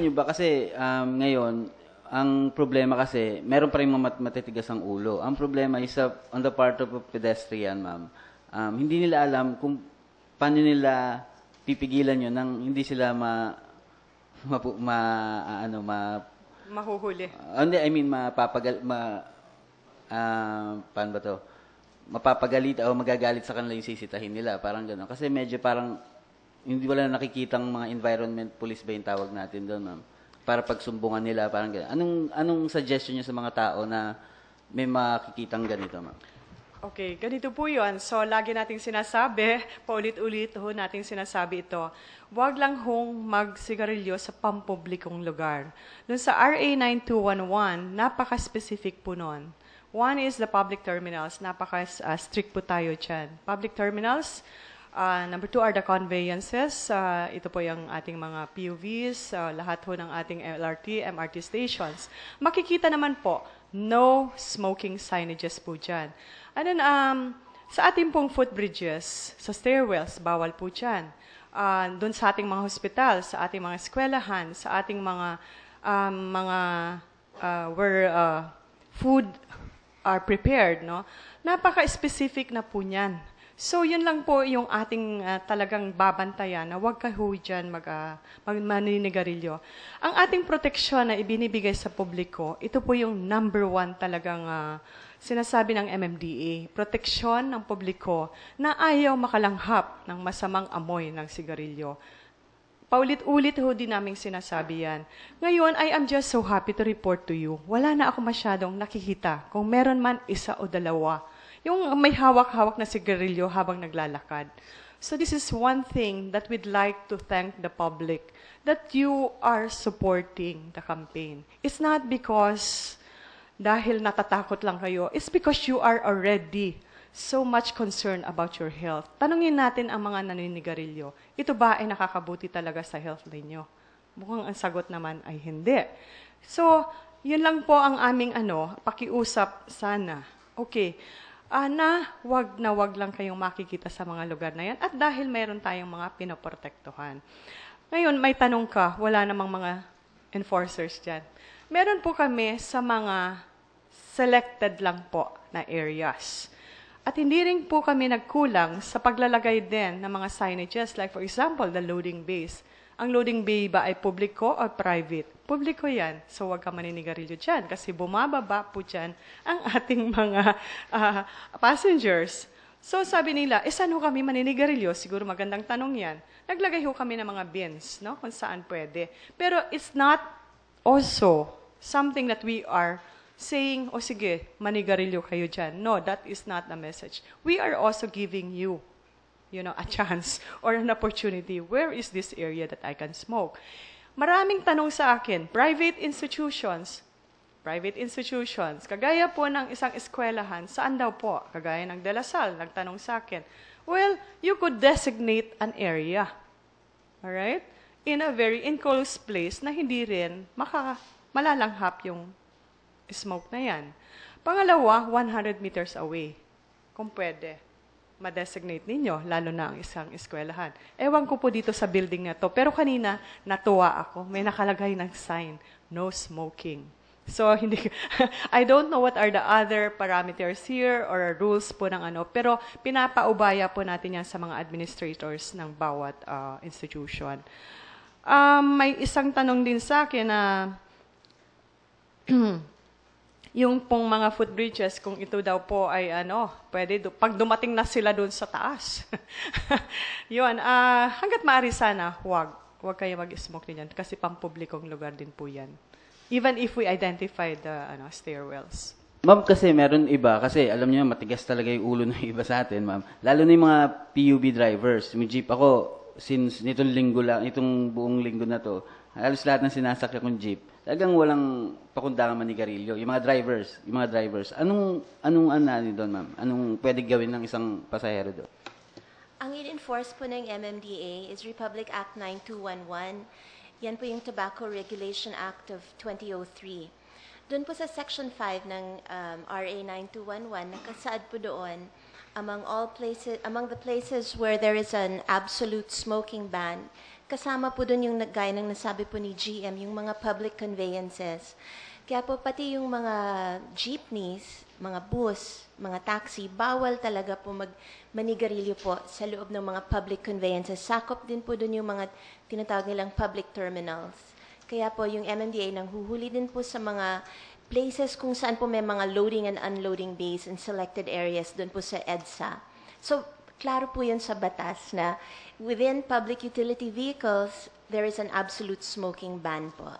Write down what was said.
niyo ba kasi ngayon, ang problema kasi, meron pa rin mga matitigas ang ulo. Ang problema is on the part of a pedestrian, ma'am. Hindi nila alam kung paano nila pipigilan yun nang hindi sila Mahuhuli. hindi, I mean, paano ba to? Mapapagalit o magagalit sa kanila yung sisitahin nila. Parang gano'n. Kasi medyo parang, hindi wala nakikitang mga environment police ba yung tawag natin doon, ma'am? Para pagsumbungan nila, parang gano'n. Anong suggestion niyo sa mga tao na may makikitang ganito, ma'am? Okay, ganito po yun. So, lagi nating sinasabi, paulit-ulit ho nating sinasabi ito, huwag lang hong magsigarilyo sa pampublikong lugar. Doon sa RA 9211, napaka-specific po nun. One is the public terminals. Napaka-strict po tayo dyan. Public terminals. Number 2 are the conveyances. Ito po yung ating mga PUVs, lahat po ng ating LRT, MRT stations. Makikita naman po, no smoking signages po dyan. And then, sa ating pong footbridges, sa stairwells, bawal po dyan. Doon sa ating mga hospital, sa ating mga eskwelahan, sa ating where food are prepared, no? Napaka-specific na po niyan. So, yun lang po yung ating talagang babantayan na huwag kayo dyan maninigarilyo. Ang ating proteksyon na ibinibigay sa publiko, ito po yung number 1 talagang sinasabi ng MMDA. Proteksyon ng publiko na ayaw makalanghap ng masamang amoy ng sigarilyo. Paulit-ulit ho din naming sinasabi yan. Ngayon, I am just so happy to report to you. Wala na ako masyadong nakikita. Kung meron man, 1 o 2. Yung may hawak-hawak na sigarilyo habang naglalakad. So this is one thing that we'd like to thank the public, that you are supporting the campaign. It's not because dahil natatakot lang kayo, it's because you are already so much concerned about your health. Tanungin natin ang mga naninigarilyo, ito ba ay nakakabuti talaga sa health ninyo? Mukhang ang sagot naman ay hindi. So, yun lang po ang aming pakiusap sana. Okay, wag lang kayong makikita sa mga lugar na yan. At dahil mayroon tayong mga pinoprotektuhan. Ngayon, may tanong ka, wala namang mga enforcers dyan. Meron po kami sa mga selected lang po na areas. At hindi rin po kami nagkulang sa paglalagay din ng mga signages. Like for example, the loading bays. Ang loading bay ba ay publiko o private? Publiko yan. So huwag ka maninigarilyo dyan kasi bumababa po dyan ang ating mga passengers. So sabi nila, saan ho kami maninigarilyo? Siguro magandang tanong yan. Naglagay ho kami ng mga bins, no? Kung saan pwede. Pero it's not also something that we are saying, sige, manigarilyo kayo dyan. No, that is not the message. We are also giving you, a chance or an opportunity. Where is this area that I can smoke? Maraming tanong sa akin, private institutions, kagaya po ng isang eskwelahan, saan daw po? Kagaya ng De La Salle, nagtanong sa akin. Well, you could designate an area, alright? In a very enclosed place na hindi rin malalanghap yung smoke na yan. Pangalawa, 100 meters away. Kung pwede, ma-designate ninyo, lalo na ang isang eskwelahan. Ewan ko po dito sa building na to, pero kanina, natuwa ako. May nakalagay ng sign, no smoking. So, I don't know what are the other parameters here or rules po ng pero pinapaubaya po natin yan sa mga administrators ng bawat institution. May isang tanong din sa akin na yung pong mga footbridges, kung ito daw po ay pwede, pag dumating na sila doon sa taas. Yun, hanggat maaari sana, huwag kayo mag-smoke din yan kasi pampublikong lugar din po yan. Even if we identify the stairwells. Ma'am, kasi meron iba, kasi alam niyo matigas talaga yung ulo ng iba sa atin, ma'am. Lalo na yung mga PUV drivers. May jeep ako, since itong buong linggo na to, halos lahat ng sinasakya kong jeep, talagang walang pakundangan manigarilyo. Yung mga drivers. Anong doon, ma'am? Anong pwede gawin ng isang pasahero doon? Ang in-enforce po ng MMDA is Republic Act 9211. Yan po yung Tobacco Regulation Act of 2003. Doon po sa Section 5 ng RA 9211, nakasaad po doon, among the places where there is an absolute smoking ban, kasama po dun yung gaya ng nasabi po ni GM, yung mga public conveyances. Kaya po pati yung mga jeepneys, mga bus, mga taxi, bawal talaga po manigarilyo po sa loob ng mga public conveyances. Sakop din po dun yung mga tinatawag nilang public terminals. Kaya po yung MMDA nanghuhuli din po sa mga places kung saan po may mga loading and unloading bays in selected areas dun po sa EDSA. So, klaro po yun sa batas na within public utility vehicles, there is an absolute smoking ban po.